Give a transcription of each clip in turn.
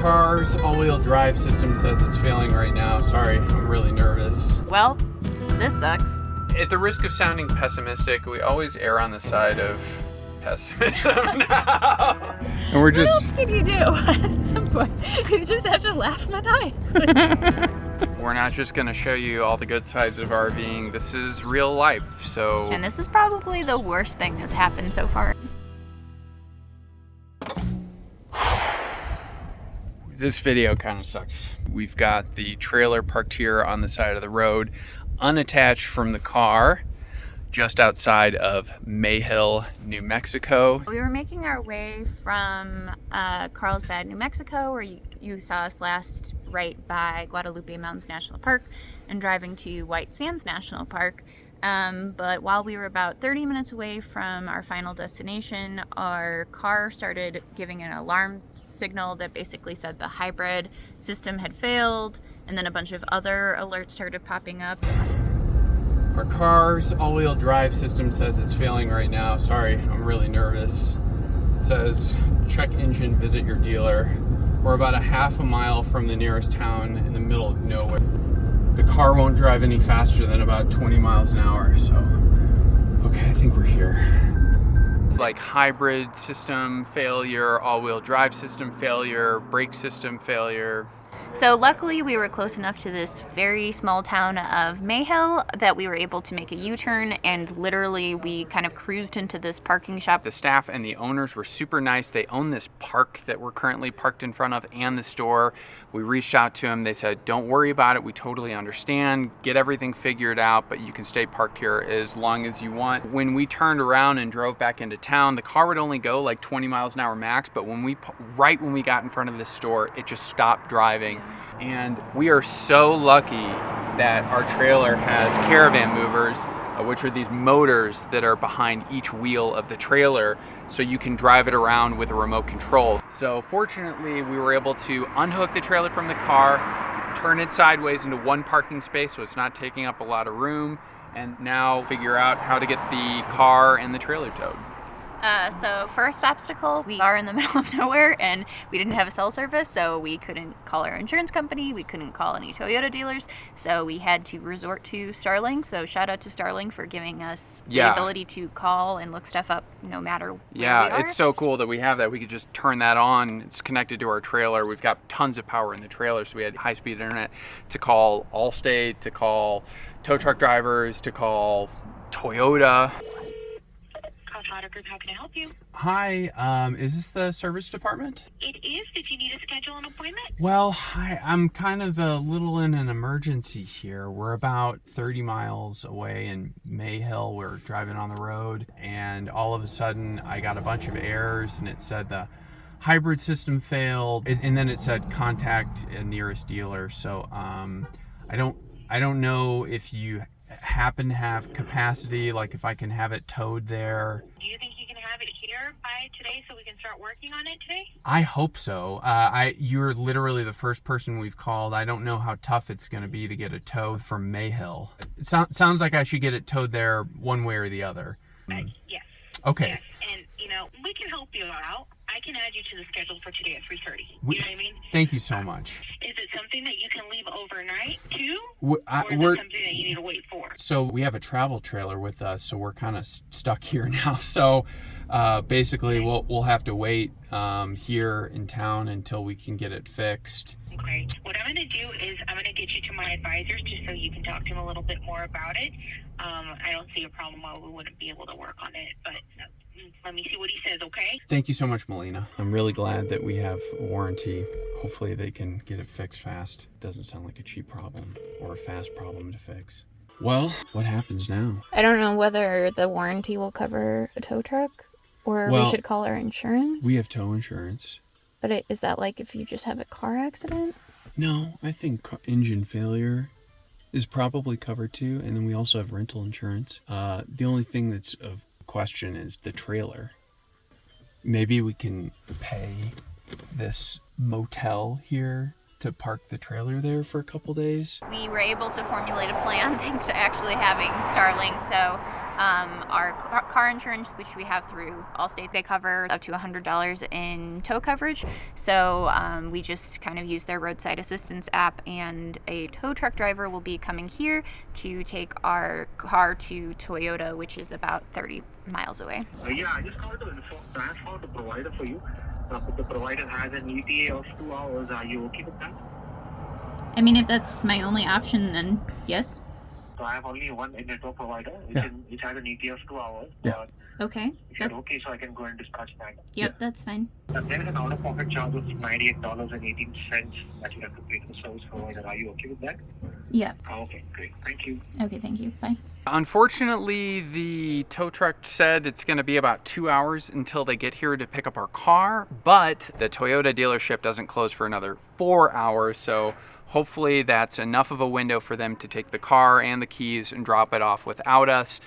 car's all-wheel drive system says it's failing right now. Sorry, I'm really nervous. Well, this sucks. At the risk of sounding pessimistic, we always err on the side of pessimism now. And we're just... What else can you do at some point? You just have to laugh maniacally. We're not just going to show you all the good sides of RVing. This is real life, so... And this is probably the worst thing that's happened so far. This video kind of sucks. We've got the trailer parked here on the side of the road, unattached from the car, just outside of Mayhill, New Mexico. We were making our way from Carlsbad, New Mexico, where you saw us last, right by Guadalupe Mountains National Park, and driving to White Sands National Park. But while we were about 30 minutes away from our final destination, our car started giving an alarm signal that basically said the hybrid system had failed, and then a bunch of other alerts started popping up. Our car's all-wheel drive system says it's failing right now. Sorry, I'm really nervous. It says, check engine, visit your dealer. We're about a half a mile from the nearest town in the middle of nowhere. The car won't drive any faster than about 20 miles an hour, so... Okay, I think we're here. Like hybrid system failure, all-wheel drive system failure, brake system failure. So luckily we were close enough to this very small town of Mayhill that we were able to make a U-turn, and literally we kind of cruised into this parking shop. The staff and the owners were super nice. They own this park that we're currently parked in front of and the store. We reached out to them. They said, don't worry about it. We totally understand. Get everything figured out, but you can stay parked here as long as you want. When we turned around and drove back into town, the car would only go like 20 miles an hour max, but right when we got in front of the store, it just stopped driving. And we are so lucky that our trailer has Caravan movers, which are these motors that are behind each wheel of the trailer, so you can drive it around with a remote control. So fortunately, we were able to unhook the trailer from the car, turn it sideways into one parking space so it's not taking up a lot of room, and now figure out how to get the car and the trailer towed. So first obstacle, we are in the middle of nowhere and we didn't have a cell service, so we couldn't call our insurance company, we couldn't call any Toyota dealers, so we had to resort to Starlink. So shout out to Starlink for giving us the ability to call and look stuff up no matter where we are. It's so cool that we have that. We could just turn that on. It's connected to our trailer. We've got tons of power in the trailer, so we had high-speed internet to call Allstate, to call tow truck drivers, to call Toyota. How can I help you? Hi, is this the service department? It is. Did you need to schedule an appointment? Well, I'm kind of a little in an emergency here. We're about 30 miles away in Mayhill. We're driving on the road, and all of a sudden I got a bunch of errors, and it said the hybrid system failed, and then it said contact a nearest dealer. So I don't know if you happen to have capacity, like if I can have it towed there. Do you think you can have it here by today so we can start working on it today? I hope so. You're literally the first person we've called. I don't know how tough it's going to be to get a tow from Mayhill. It sounds like I should get it towed there one way or the other. Yes. Okay. Yes. And, we can help you out. I can add you to the schedule for today at 3:30. You know what I mean? Thank you so much. Is it something that you can leave overnight too? Or is it something that you need to wait for? So we have a travel trailer with us, so we're kind of stuck here now. So basically we'll have to wait here in town until we can get it fixed. Okay. What I'm going to do is I'm going to get you to my advisors just so you can talk to them a little bit more about it. I don't see a problem why we wouldn't be able to work on it, but let me see what he says, okay? Thank you so much, Melina. I'm really glad that we have a warranty. Hopefully they can get it fixed fast. Doesn't sound like a cheap problem or a fast problem to fix. Well, what happens now? I don't know whether the warranty will cover a tow truck or we should call our insurance. We have tow insurance. But is that like if you just have a car accident? No, I think engine failure is probably covered too. And then we also have rental insurance. The only thing that's of question is the trailer. Maybe we can pay this motel here to park the trailer there for a couple days. We were able to formulate a plan thanks to actually having Starlink. So Our car insurance, which we have through Allstate, they cover up to $100 in tow coverage. So we just kind of use their roadside assistance app, and a tow truck driver will be coming here to take our car to Toyota, which is about 30 miles away. Yeah, I just called to inform. I found a provider for you. The provider has an ETA of 2 hours. Are you okay with that? I mean, if that's my only option, then yes. So I have only one network provider. It has an ETA of 2 hours. Yeah. Okay. If you're okay, so I can go and dispatch that. Yep, that's fine. There is an out-of-pocket charge of $98.18 that you have to pay to the service provider. Are you okay with that? Yep. Okay, great. Thank you. Okay, thank you. Bye. Unfortunately, the tow truck said it's going to be about 2 hours until they get here to pick up our car, but the Toyota dealership doesn't close for another 4 hours, so hopefully that's enough of a window for them to take the car and the keys and drop it off without us.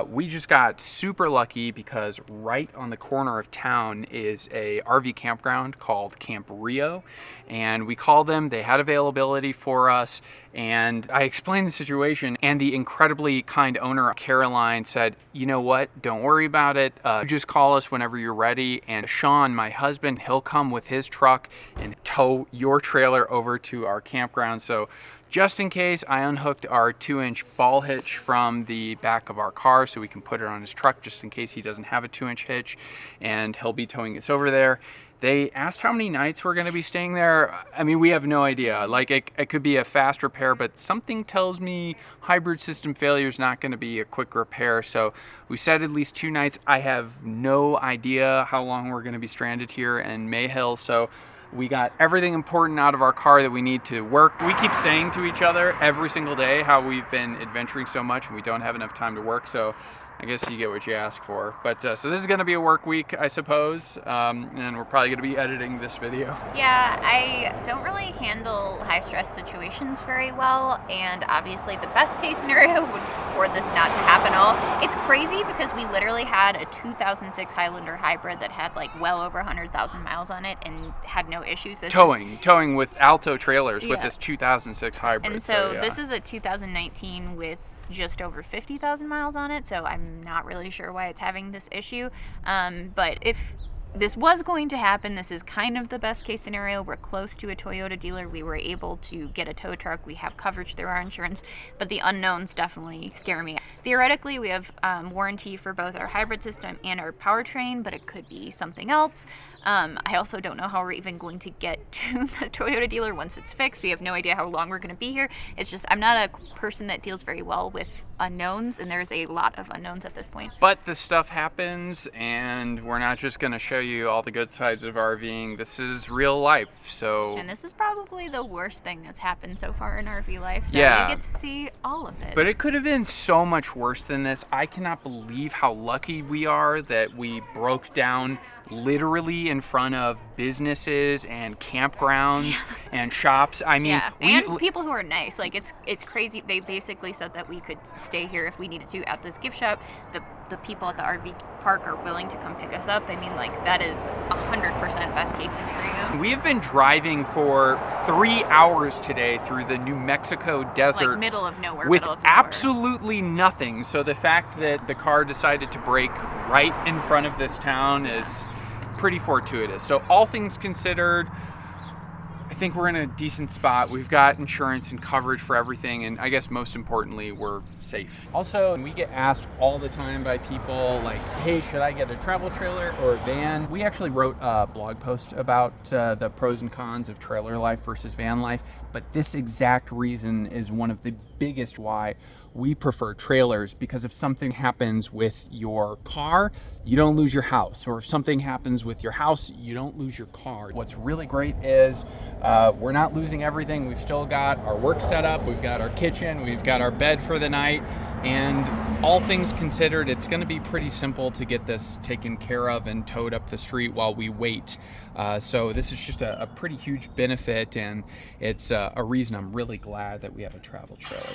We just got super lucky because right on the corner of town is a RV campground called Camp Rio, and we called them. They had availability for us, and I explained the situation, and the incredibly kind owner, Caroline, said, you know what, don't worry about it. You just call us whenever you're ready, and Sean, my husband, he'll come with his truck and tow your trailer over to our campground. So just in case, I unhooked our 2-inch ball hitch from the back of our car so we can put it on his truck just in case he doesn't have a 2-inch hitch, and he'll be towing us over there. They asked how many nights we're going to be staying there. I mean, we have no idea. Like, it could be a fast repair, but something tells me hybrid system failure is not going to be a quick repair. So we said at least 2 nights. I have no idea how long we're going to be stranded here in Mayhill. So we got everything important out of our car that we need to work. We keep saying to each other every single day how we've been adventuring so much and we don't have enough time to work. So I guess you get what you ask for. But so this is going to be a work week, I suppose, and we're probably going to be editing this video. Yeah, I don't really handle high stress situations very well, and obviously the best case scenario would for this not to happen at all. It's crazy because we literally had a 2006 Highlander hybrid that had like well over 100,000 miles on it and had no issues. Towing with Alto trailers with this 2006 hybrid. And so this is a 2019 with just over 50,000 miles on it, so I'm not really sure why it's having this issue. But if this was going to happen, this is kind of the best case scenario. We're close to a Toyota dealer. We were able to get a tow truck. We have coverage through our insurance, but the unknowns definitely scare me. Theoretically, we have warranty for both our hybrid system and our powertrain, but it could be something else. I also don't know how we're even going to get to the Toyota dealer once it's fixed. We have no idea how long we're going to be here. It's just, I'm not a person that deals very well with unknowns, and there's a lot of unknowns at this point. But this stuff happens, and we're not just going to show you all the good sides of RVing. This is real life, so... And this is probably the worst thing that's happened so far in RV life, so yeah, we get to see all of it. But it could have been so much worse than this. I cannot believe how lucky we are that we broke down literally in front of businesses and campgrounds and shops. I mean, and people who are nice. Like, it's crazy. They basically said that we could stay here if we needed to at this gift shop. The people at the RV park are willing to come pick us up. I mean, like, that is 100% best case scenario. We have been driving for 3 hours today through the New Mexico desert, like middle of nowhere, with absolutely nothing. So the fact that the car decided to brake right in front of this town is pretty fortuitous. So all things considered, I think we're in a decent spot. We've got insurance and coverage for everything, and I guess most importantly, we're safe. Also, we get asked all the time by people like, hey, should I get a travel trailer or a van? We actually wrote a blog post about the pros and cons of trailer life versus van life, but this exact reason is one of the biggest why we prefer trailers, because if something happens with your car, you don't lose your house, or if something happens with your house, you don't lose your car. What's really great is we're not losing everything. We've still got our work set up, we've got our kitchen, we've got our bed for the night, and all things considered, it's going to be pretty simple to get this taken care of and towed up the street while we wait. So this is just a pretty huge benefit, and it's a reason I'm really glad that we have a travel trailer.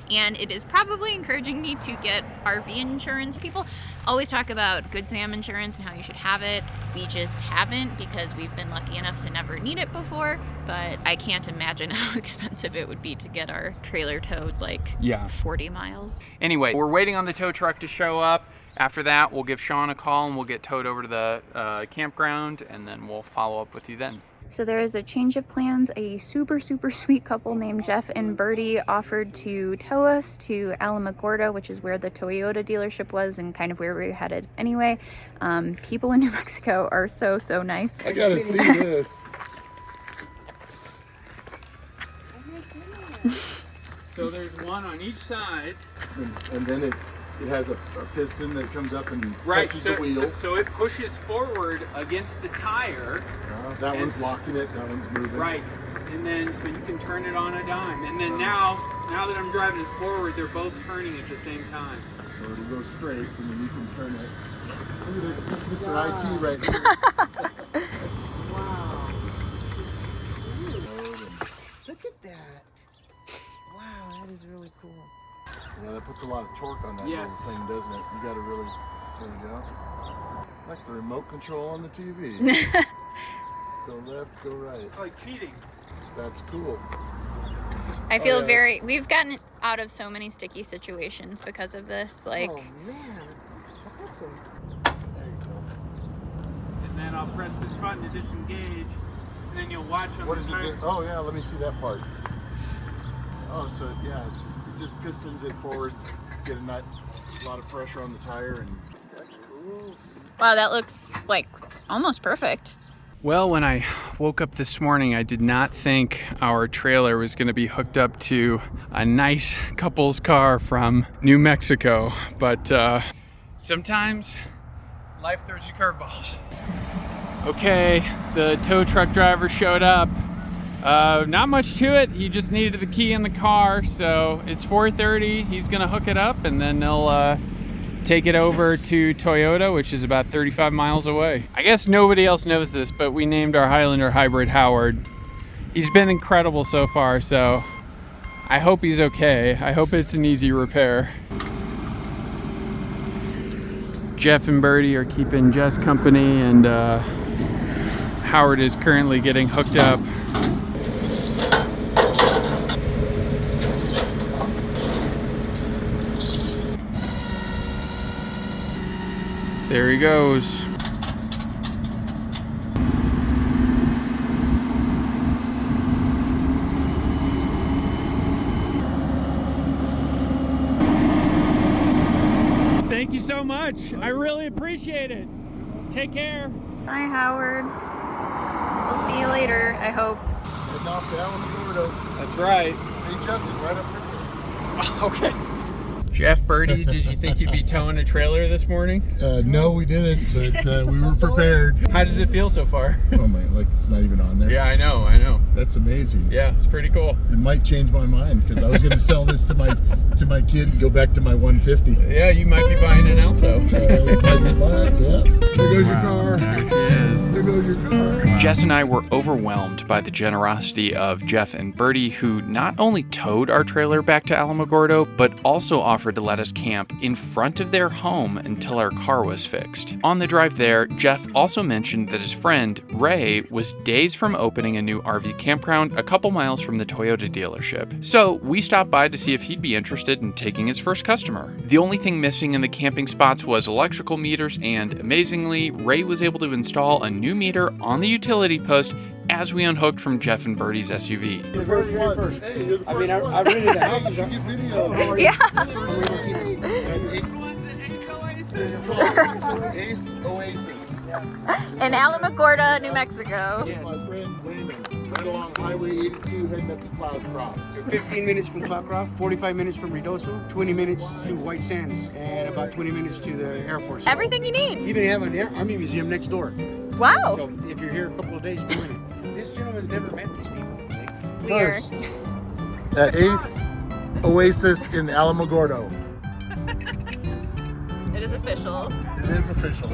And it is probably encouraging me to get RV insurance. People always talk about Good Sam insurance and how you should have it. We just haven't, because we've been lucky enough to never need it before. but I can't imagine how expensive it would be to get our trailer towed like 40 miles. Anyway, we're waiting on the tow truck to show up. After that, we'll give Sean a call and we'll get towed over to the campground, and then we'll follow up with you then. So there is a change of plans. A super sweet couple named Jeff and Birdie offered to tow us to Alamogordo, which is where the Toyota dealership was and kind of where we were headed anyway. People in New Mexico are so nice. I gotta see this. So there's one on each side. And then it has a piston that comes up and touches the wheel. So it pushes forward against the tire. That one's locking it, that one's moving. Right, and then so you can turn it on a dime. And then now that I'm driving it forward, they're both turning at the same time. So it'll go straight, and then you can turn it. Look at this Mr. IT right here. Wow. Look at that. Wow, that is really cool. Yeah, that puts a lot of torque on that little thing, doesn't it? You gotta really, there you go. Like the remote control on the TV. Go left, go right. It's like cheating. That's cool. I feel we've gotten out of so many sticky situations because of this. Like, oh man, this is awesome. There you go. And then I'll press this button to disengage, and then you'll watch on What the does it tire. do? Oh yeah, let me see that part. Oh, so yeah, it just pistons it forward, get a lot of pressure on the tire, and that's cool. wow, that looks like almost perfect. Well, when I woke up this morning, I did not think our trailer was going to be hooked up to a nice couple's car from New Mexico. But sometimes life throws you curveballs. Okay, the tow truck driver showed up. Not much to it. He just needed the key in the car. So it's 4:30. He's going to hook it up, and then they'll take it over to Toyota, which is about 35 miles away. I guess nobody else knows this, but we named our Highlander hybrid Howard. He's been incredible so far, so I hope he's okay. I hope it's an easy repair. Jeff and Birdie are keeping Jess company, and Howard is currently getting hooked up. There he goes. Thank you so much. I really appreciate it. Take care. Bye, Howard. We'll see you later, I hope. Heading off to Alamogordo. That's right. Hey Justin, right up here. Okay. Jeff, Birdie, did you think you'd be towing a trailer this morning? No, we didn't, but we were prepared. How does it feel so far? Oh my, like it's not even on there. Yeah, I know. That's amazing. Yeah, it's pretty cool. It might change my mind because I was going to sell this to my kid and go back to my 150. Yeah, you might be buying an Alto. Yeah. There goes your car. There she is. There goes your car. Wow. Jess and I were overwhelmed by the generosity of Jeff and Birdie, who not only towed our trailer back to Alamogordo, but also offered to let us camp in front of their home until our car was fixed. On the drive there, Jeff also mentioned that his friend, Ray, was days from opening a new RV campground a couple miles from the Toyota dealership. So we stopped by to see if he'd be interested in taking his first customer. The only thing missing in the camping spots was electrical meters, and amazingly, Ray was able to install a new meter on the utility post as we unhooked from Jeff and Birdie's SUV. The first one. Hey, you're the first one. I rented the house. You should get video. Yeah. It's called Ace Oasis. In Alamogordo, New Mexico. My friend Brandon, right along Highway 82, heading up to Cloudcroft. 15 minutes from Cloudcroft, 45 minutes from Redoso, 20 minutes to White Sands, and about 20 minutes to the Air Force. Everything you need. Even have an Army museum next door. Wow. So if you're here a couple of days doing it. This gentleman's never met these people. Weird. At Ace Oasis in Alamogordo. It is official. It is official.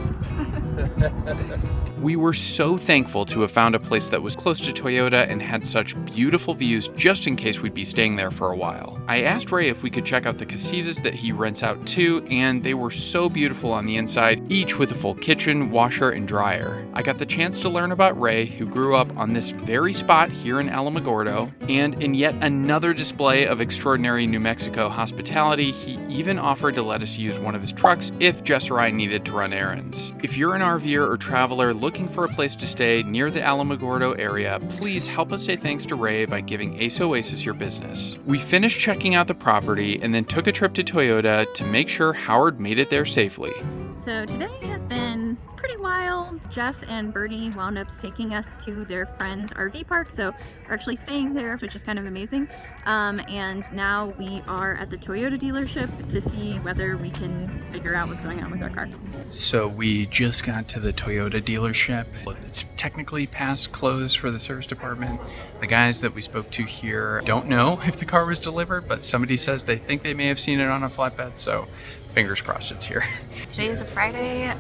We were so thankful to have found a place that was close to Toyota and had such beautiful views just in case we'd be staying there for a while. I asked Ray if we could check out the casitas that he rents out too, and they were so beautiful on the inside, each with a full kitchen, washer, and dryer. I got the chance to learn about Ray, who grew up on this very spot here in Alamogordo, and in yet another display of extraordinary New Mexico hospitality, he even offered to let us use one of his trucks if Jess or I needed to run errands. If you're an RVer or traveler looking for a place to stay near the Alamogordo area, please help us say thanks to Ray by giving Ace Oasis your business. We finished checking out the property and then took a trip to Toyota to make sure Howard made it there safely. So today has been pretty wild. Jeff and Bertie wound up taking us to their friend's RV park, so we're actually staying there, which is kind of amazing. And now we are at the Toyota dealership to see whether we can figure out what's going on with our car. So we just got to the Toyota dealership. It's technically past close for the service department. The guys that we spoke to here don't know if the car was delivered, but somebody says they think they may have seen it on a flatbed, so fingers crossed it's here. Today is a Friday.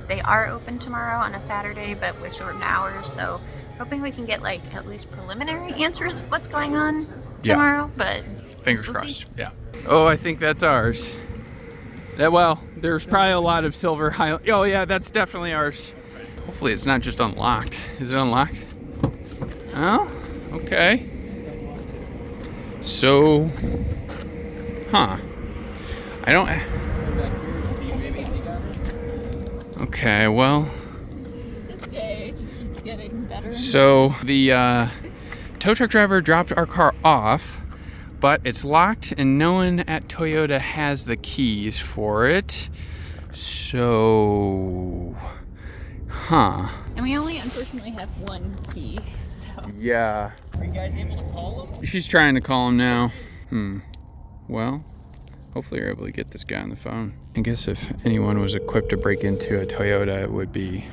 They are open tomorrow on a Saturday, but with shortened hours, so hoping we can get like at least preliminary answers of what's going on tomorrow, but Fingers we'll crossed, see. yeah. Oh, I think that's ours. Well, there's probably a lot of silver high. Oh yeah, that's definitely ours. Hopefully it's not just unlocked. Is it unlocked? Oh, okay. So, I don't. Okay, well. This day just keeps getting better. So the tow truck driver dropped our car off, but it's locked and no one at Toyota has the keys for it. So, And we only unfortunately have one key, so. Yeah. Are you guys able to call them? She's trying to call him now. Well, hopefully you're able to get this guy on the phone. I guess if anyone was equipped to break into a Toyota, it would be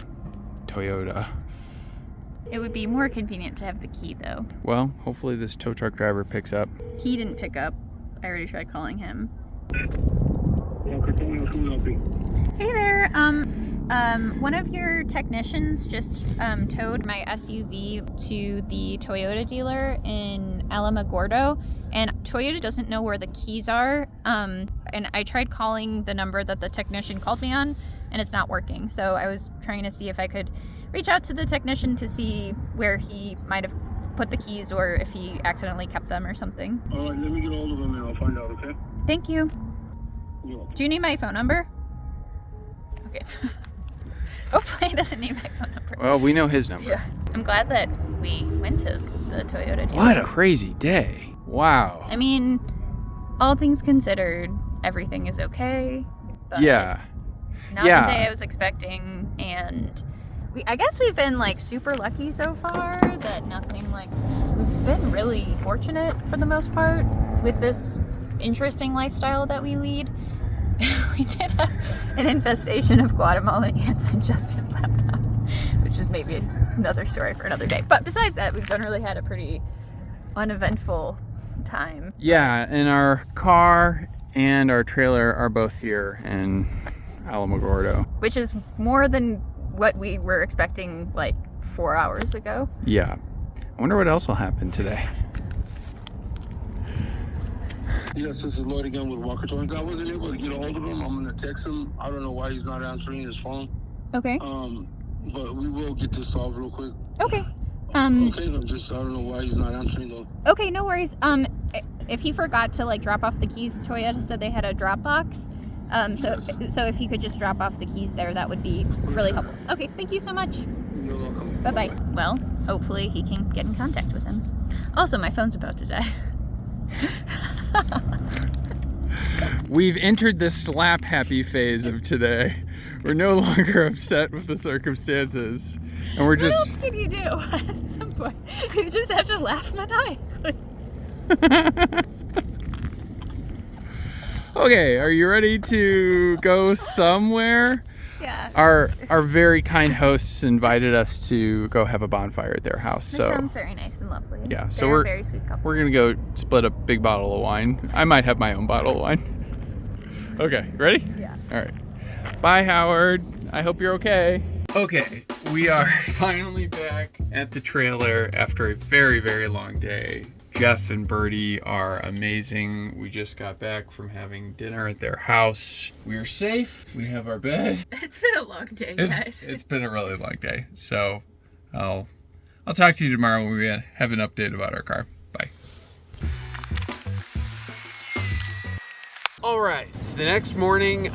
Toyota. It would be more convenient to have the key, though. Well, hopefully this tow truck driver picks up. He didn't pick up. I already tried calling him. Hey there. One of your technicians just towed my SUV to the Toyota dealer in Alamogordo, and Toyota doesn't know where the keys are. And I tried calling the number that the technician called me on, and it's not working. So I was trying to see if I could reach out to the technician to see where he might have put the keys or if he accidentally kept them or something. All right, let me get hold of him and I'll find out, okay? Thank you. You're welcome. Do you need my phone number? Okay. Hopefully he doesn't need my phone number. Well, we know his number. Yeah. I'm glad that we went to the Toyota dealer. What a crazy day. Wow. I mean, all things considered, everything is okay. But Yeah. not Yeah. the day I was expecting, and I guess we've been like super lucky so far that nothing like, we've been really fortunate for the most part with this interesting lifestyle that we lead. We did have an infestation of Guatemalan ants in Justin's laptop, which is maybe another story for another day. But besides that, we've generally had a pretty uneventful time. Yeah, and our car and our trailer are both here in Alamogordo. Which is more than what we were expecting like 4 hours ago. Yeah. I wonder what else will happen today. Yes, this is Lloyd again with Walker Towing. I wasn't able to get a hold of him. I'm gonna text him. I don't know why he's not answering his phone. Okay. But we will get this solved real quick. Okay. Okay, I don't know why he's not answering though. Okay, no worries. If he forgot to like drop off the keys, Toyota said they had a drop box. So if he could just drop off the keys there, that would be really helpful. Okay, thank you so much. You're welcome. Bye-bye. Well, hopefully he can get in contact with him. Also, my phone's about to die. We've entered the slap happy phase of today. We're no longer upset with the circumstances. And we're just... What else can you do at some point? You just have to laugh maniacally. Okay, are you ready to go somewhere? Yeah. Our very kind hosts invited us to go have a bonfire at their house. That So sounds very nice and lovely. yeah, so They're we're a very sweet couple. we're gonna go split a big bottle of wine. I might have my own bottle of wine. Okay, ready? Yeah. All right. Bye, Howard. I hope you're okay. Okay, We are finally back at the trailer after a very, very long day. Jeff and Bertie are amazing. We just got back from having dinner at their house. We are safe. We have our bed. It's been a long day, guys. It's been a really long day. So I'll talk to you tomorrow when we have an update about our car. Bye. All right, so the next morning,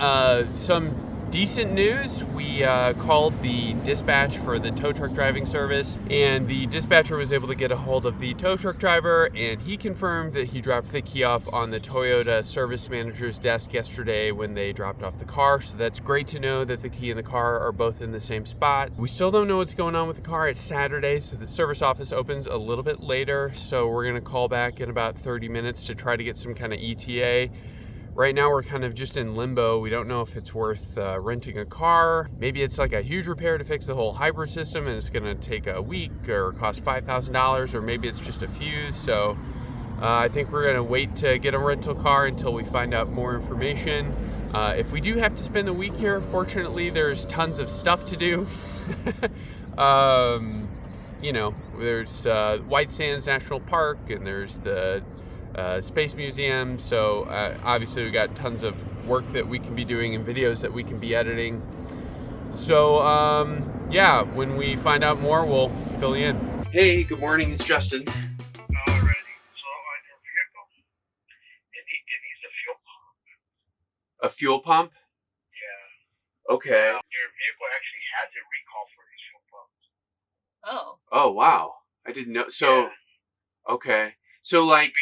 some decent news. We called the dispatch for the tow truck driving service, and the dispatcher was able to get a hold of the tow truck driver, and he confirmed that he dropped the key off on the Toyota service manager's desk yesterday when they dropped off the car. So that's great to know that the key and the car are both in the same spot. We still don't know what's going on with the car. It's Saturday, so the service office opens a little bit later, so we're gonna call back in about 30 minutes to try to get some kind of ETA. Right now we're kind of just in limbo. We don't know if it's worth renting a car. Maybe it's like a huge repair to fix the whole hybrid system and it's gonna take a week or cost $5,000, or maybe it's just a fuse. So I think we're gonna wait to get a rental car until we find out more information. If we do have to spend the week here, fortunately there's tons of stuff to do. You know, there's White Sands National Park, and there's the Space Museum, so obviously we got tons of work that we can be doing and videos that we can be editing. So yeah, when we find out more, we'll fill you in. Hey, good morning, it's Justin. Alrighty, so on your vehicle, it needs a fuel pump. A fuel pump? Yeah. Okay. Your vehicle actually has a recall for these fuel pumps. Oh wow, I didn't know. So, yeah. Okay. So like...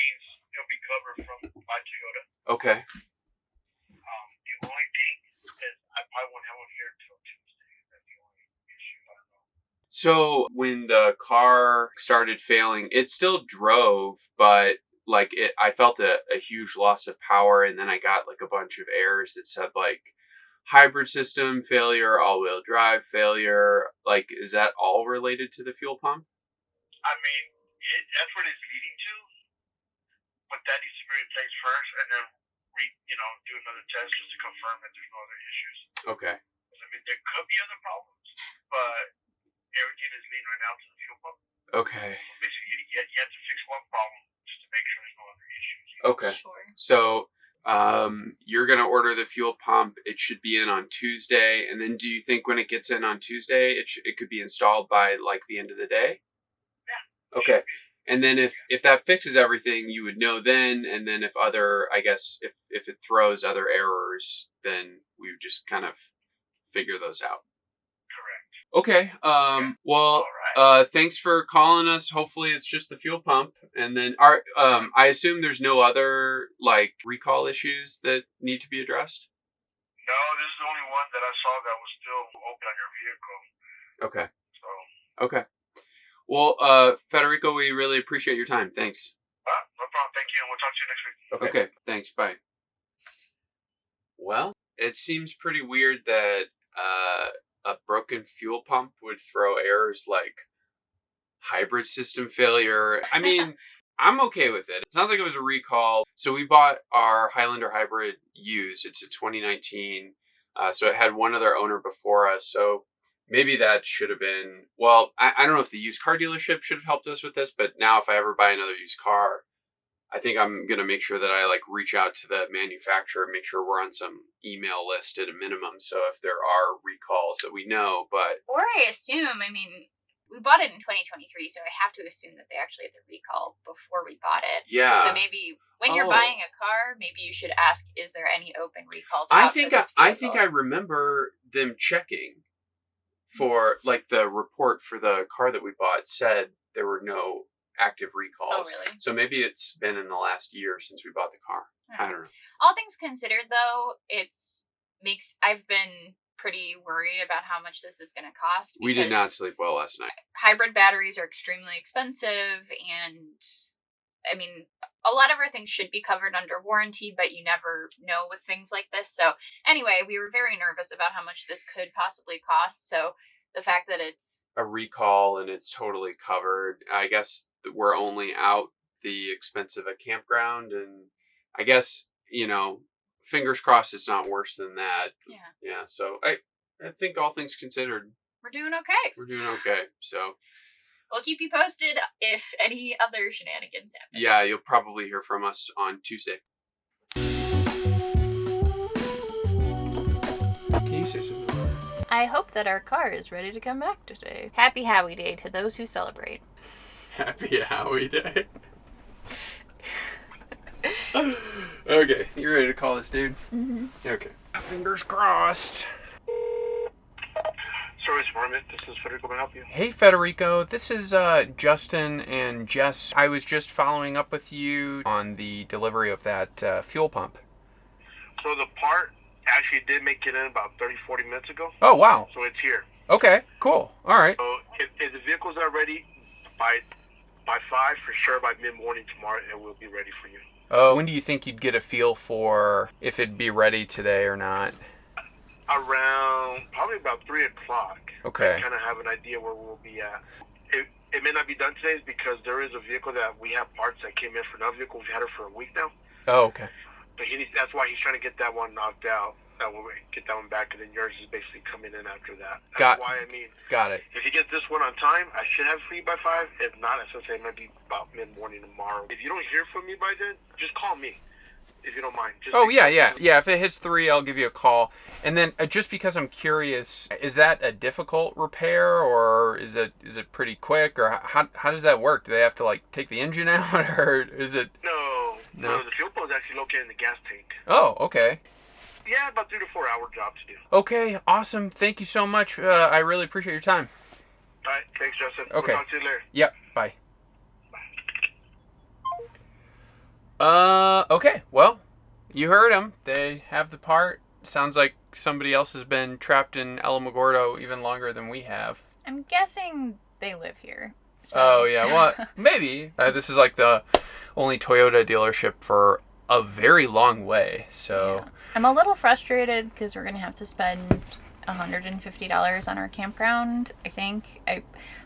It'll be covered from by Toyota. Okay. The only thing is I probably won't have one here until Tuesday. That's the only issue. I don't know. So when the car started failing, it still drove, but like I felt a huge loss of power, and then I got like a bunch of errors that said like hybrid system failure, all-wheel drive failure. Like, is that all related to the fuel pump? I mean, that's what it's leading to. But that needs to be replaced first, and then do another test just to confirm that there's no other issues. Okay. I mean, there could be other problems, but everything is leading right now to the fuel pump. Okay. So basically, you have to fix one problem just to make sure there's no other issues. Okay. Sure. So you're gonna order the fuel pump. It should be in on Tuesday, and then do you think when it gets in on Tuesday, it could be installed by like the end of the day? Yeah. Okay. And then if that fixes everything, you would know then. And then if if it throws other errors, then we would just kind of figure those out. Correct. Okay. Well, right. Thanks for calling us. Hopefully it's just the fuel pump. And then I assume there's no other like recall issues that need to be addressed? No, this is the only one that I saw that was still open on your vehicle. Okay. So. Okay. Well, Federico, we really appreciate your time. Thanks. No problem. Thank you. We'll talk to you next week. Okay. Thanks. Bye. Well, it seems pretty weird that a broken fuel pump would throw errors like hybrid system failure. I mean, I'm okay with it. It sounds like it was a recall. So we bought our Highlander hybrid used. It's a 2019. So it had one other owner before us. So maybe that should have been, well, I don't know if the used car dealership should have helped us with this, but now if I ever buy another used car, I think I'm going to make sure that I like reach out to the manufacturer and make sure we're on some email list at a minimum. So if there are recalls that we know, but. Or I assume, I mean, we bought it in 2023, so I have to assume that they actually had the recall before we bought it. Yeah. So maybe when you're buying a car, maybe you should ask, is there any open recalls? I think I remember them checking. For like the report for the car that we bought said there were no active recalls. Oh, really? So maybe it's been in the last year since we bought the car. I don't know. All things considered, though, I've been pretty worried about how much this is going to cost. We did not sleep well last night. Hybrid batteries are extremely expensive, and I mean, a lot of our things should be covered under warranty, but you never know with things like this. So anyway, we were very nervous about how much this could possibly cost. So the fact that it's a recall and it's totally covered, I guess we're only out the expense of a campground. And I guess, fingers crossed it's not worse than that. Yeah. Yeah. So I think all things considered, We're doing okay. We're doing okay. So We'll keep you posted if any other shenanigans happen. yeah, you'll probably hear from us on Tuesday. Can you say something? I hope that our car is ready to come back today. Happy Howie Day to those who celebrate. Happy Howie Day. Okay, you ready to call this dude? Mm-hmm. Okay. Fingers crossed. Service Department, this is Federico. Can I help you? Hey Federico, this is Justin and Jess. I was just following up with you on the delivery of that fuel pump. So the part actually did make it in about 30-40 minutes ago. Oh, wow. So it's here. Okay, cool. All right. So if the vehicle's not ready by 5, for sure by mid-morning tomorrow, it will be ready for you. Oh, when do you think you'd get a feel for if it'd be ready today or not? Around probably about 3 o'clock. Okay. I kind of have an idea where we'll be at. It may not be done today because there is a vehicle that we have parts that came in for another vehicle. We've had it for a week now. Oh, okay. But that's why he's trying to get that one knocked out. That way we get that one back, and then yours is basically coming in after that. That's why, Got it. if he gets this one on time, I should have it for you by 5. If not, I should say it might be about mid-morning tomorrow. If you don't hear from me by then, just call me, if you don't mind. Yeah. If it hits 3, I'll give you a call. And then just because I'm curious, is that a difficult repair or is it pretty quick, or how does that work? Do they have to like take the engine out, or is it? No. The fuel pump is actually located in the gas tank. Oh, okay. Yeah, about 3 to 4 hour job to do. Okay, awesome. Thank you so much. I really appreciate your time. All right, thanks, Justin. Okay. We'll talk to you later. Yep. Bye. Okay. Well, you heard them. They have the part. Sounds like somebody else has been trapped in Alamogordo even longer than we have. I'm guessing they live here. So. Oh, yeah. Well, maybe. This is like the only Toyota dealership for a very long way. So Yeah. I'm a little frustrated because we're going to have to spend $150 on our campground, I think. I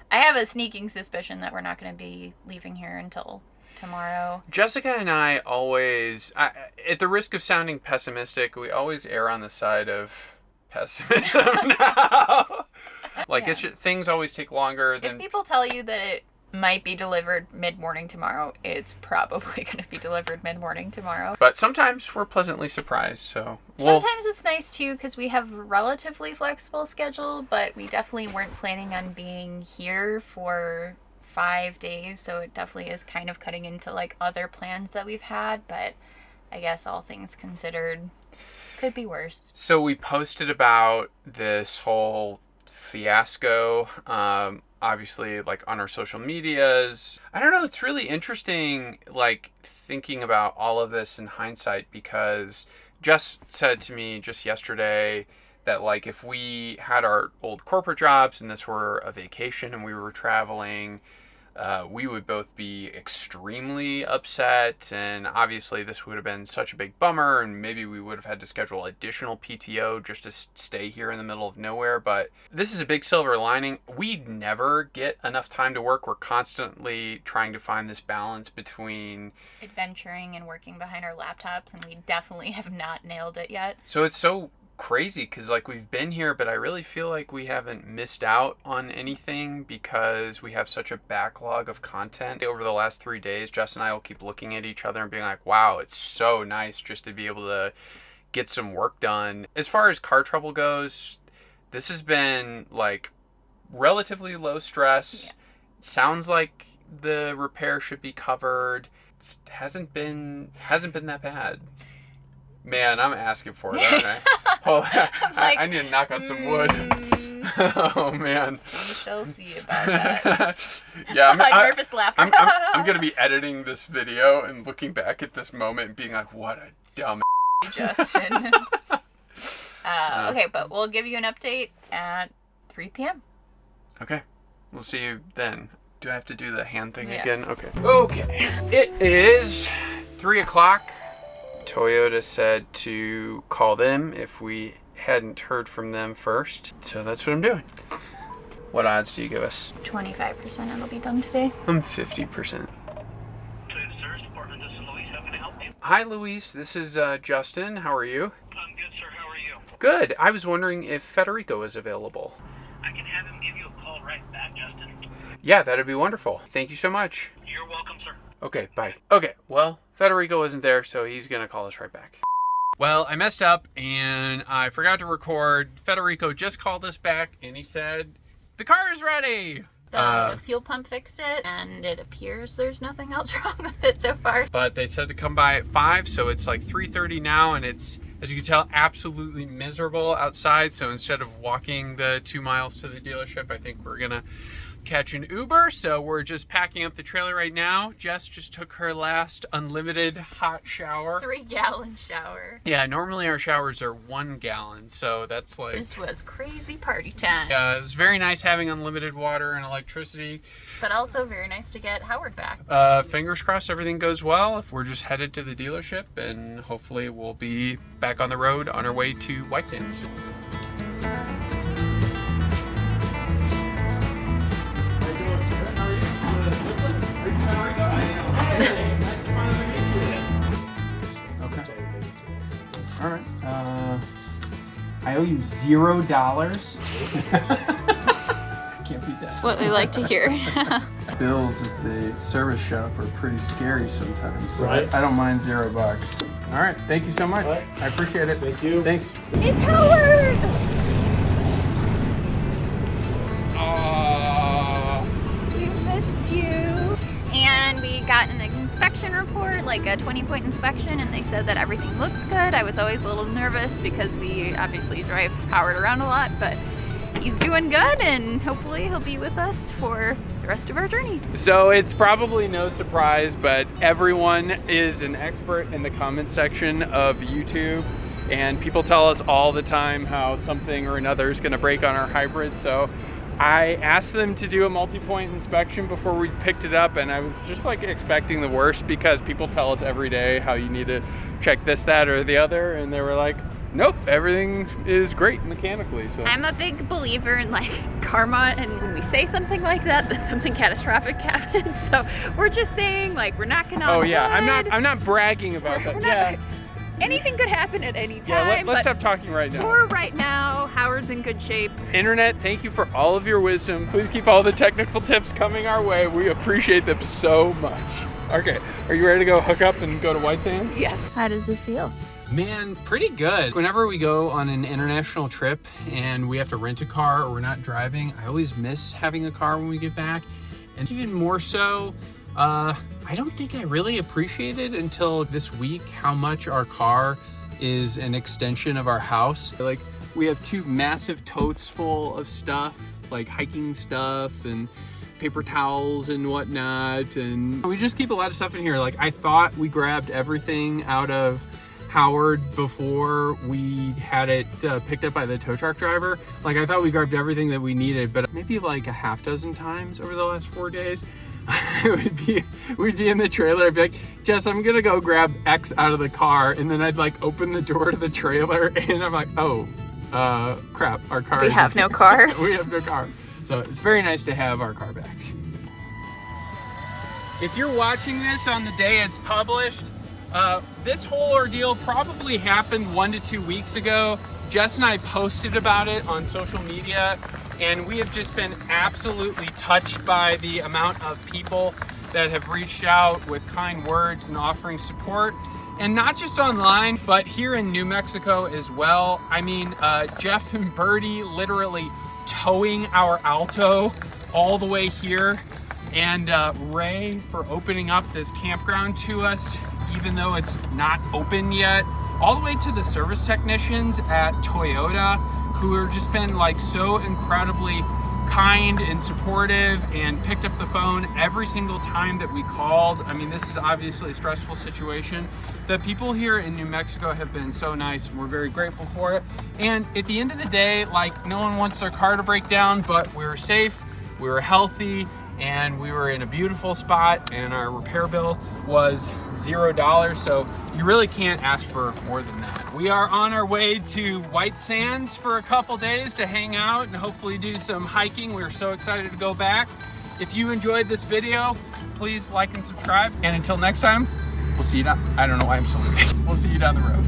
have a sneaking suspicion that we're not going to be leaving here until tomorrow. Jessica and I always, at the risk of sounding pessimistic, we always err on the side of pessimism now. Like, things always take longer than... If people tell you that it might be delivered mid-morning tomorrow, it's probably going to be delivered mid-morning tomorrow. But sometimes we're pleasantly surprised, so... Sometimes it's nice, too, because we have a relatively flexible schedule, but we definitely weren't planning on being here for 5 days, so it definitely is kind of cutting into, like, other plans that we've had, but I guess all things considered, could be worse. So we posted about this whole fiasco, obviously, like, on our social medias. I don't know, it's really interesting, like, thinking about all of this in hindsight, because Jess said to me just yesterday that, like, if we had our old corporate jobs and this were a vacation and we were traveling, we would both be extremely upset, and obviously this would have been such a big bummer, and maybe we would have had to schedule additional PTO just to stay here in the middle of nowhere. But this is a big silver lining. We never get enough time to work. We're constantly trying to find this balance between adventuring and working behind our laptops, and we definitely have not nailed it yet. So it's so crazy because, like, we've been here, but I really feel like we haven't missed out on anything because we have such a backlog of content. Over the last 3 days, Jess and I will keep looking at each other and being like, wow, it's so nice just to be able to get some work done. As far as car trouble goes, this has been, like, relatively low stress. Yeah. Sounds like the repair should be covered. It hasn't been that bad. Man, I'm asking for it, aren't I? Oh, like, I need to knock on some wood. Oh, man. We shall see about that. Yeah, nervous laughter. I'm going to be editing this video and looking back at this moment and being like, what a dumb Justin. Okay, but we'll give you an update at 3 p.m. Okay. We'll see you then. Do I have to do the hand thing again? Okay. Okay. It is 3 o'clock. Toyota said to call them if we hadn't heard from them first. So that's what I'm doing. What odds do you give us? 25% it'll be done today. I'm 50%. Hi, Luis. This is Justin. How are you? I'm good, sir. How are you? Good. I was wondering if Federico is available. I can have him give you a call right back, Justin. Yeah, that'd be wonderful. Thank you so much. You're welcome, sir. Okay, bye. Okay, well, Federico wasn't there, so he's gonna call us right back. Well, I messed up and I forgot to record. Federico just called us back and he said, the car is ready. The fuel pump fixed it, and it appears there's nothing else wrong with it so far. But they said to come by at 5, so it's like 3:30 now, and it's, as you can tell, absolutely miserable outside. So instead of walking the 2 miles to the dealership, I think we're gonna catch an Uber. So we're just packing up the trailer right now. Jess just took her last unlimited hot shower. 3-gallon shower. Yeah, normally our showers are 1 gallon, so that's like... This was crazy party time. Yeah, it was very nice having unlimited water and electricity. But also very nice to get Howard back. Fingers crossed everything goes well. We're just headed to the dealership and hopefully we'll be back on the road on our way to White Sands. All right. I owe you $0. Can't beat that. That's what we like to hear. Bills at the service shop are pretty scary sometimes. So Right. I don't mind $0. All right. Thank you so much. Right. I appreciate it. Thank you. Thanks. It's Howard! We missed you. And we got an inspection report, like a 20-point inspection, and they said that everything looks good. I was always a little nervous because we obviously drive Howard around a lot, but he's doing good, and hopefully he'll be with us for the rest of our journey. So it's probably no surprise, but everyone is an expert in the comment section of YouTube. And people tell us all the time how something or another is going to break on our hybrid. So I asked them to do a multi-point inspection before we picked it up, and I was just like expecting the worst because people tell us every day how you need to check this, that, or the other, and they were like, nope, everything is great mechanically. So I'm a big believer in like karma, and when we say something like that, then something catastrophic happens. So we're just saying, like, we're knocking on wood. I'm not bragging about that. Yeah. Anything could happen at any time. Yeah, let's but stop talking right now. for right now, Howard's in good shape. Internet, thank you for all of your wisdom. Please keep all the technical tips coming our way. We appreciate them so much. Okay, are you ready to go hook up and go to White Sands? Yes. How does it feel? Man, pretty good. Whenever we go on an international trip and we have to rent a car or we're not driving, I always miss having a car when we get back. And even more so, I don't think I really appreciated until this week how much our car is an extension of our house. Like, we have 2 massive totes full of stuff, like hiking stuff and paper towels and whatnot, and we just keep a lot of stuff in here. Like, I thought we grabbed everything out of Howard before we had it picked up by the tow truck driver. Like, I thought we grabbed everything that we needed, but maybe like a half dozen times over the last 4 days. We'd be in the trailer. I'd be like, Jess, I'm gonna go grab X out of the car, and then I'd like open the door to the trailer, and I'm like, oh, crap, our car. We have no car. We have no car. So it's very nice to have our car back. If you're watching this on the day it's published, this whole ordeal probably happened 1 to 2 weeks ago. Jess and I posted about it on social media, and we have just been absolutely touched by the amount of people that have reached out with kind words and offering support. And not just online, but here in New Mexico as well. I mean, Jeff and Birdie literally towing our Alto all the way here, and Ray for opening up this campground to us, even though it's not open yet. All the way to the service technicians at Toyota, who have just been like so incredibly kind and supportive and picked up the phone every single time that we called. I mean, this is obviously a stressful situation. The people here in New Mexico have been so nice, and we're very grateful for it. And at the end of the day, like, no one wants their car to break down, but we were safe, we were healthy, and we were in a beautiful spot, and our repair bill was $0, so you really can't ask for more than that. We are on our way to White Sands for a couple days to hang out and hopefully do some hiking. We're so excited to go back. If you enjoyed this video, please like and subscribe, and until next time, we'll see you down. I don't know why I'm so late. We'll see you down the road.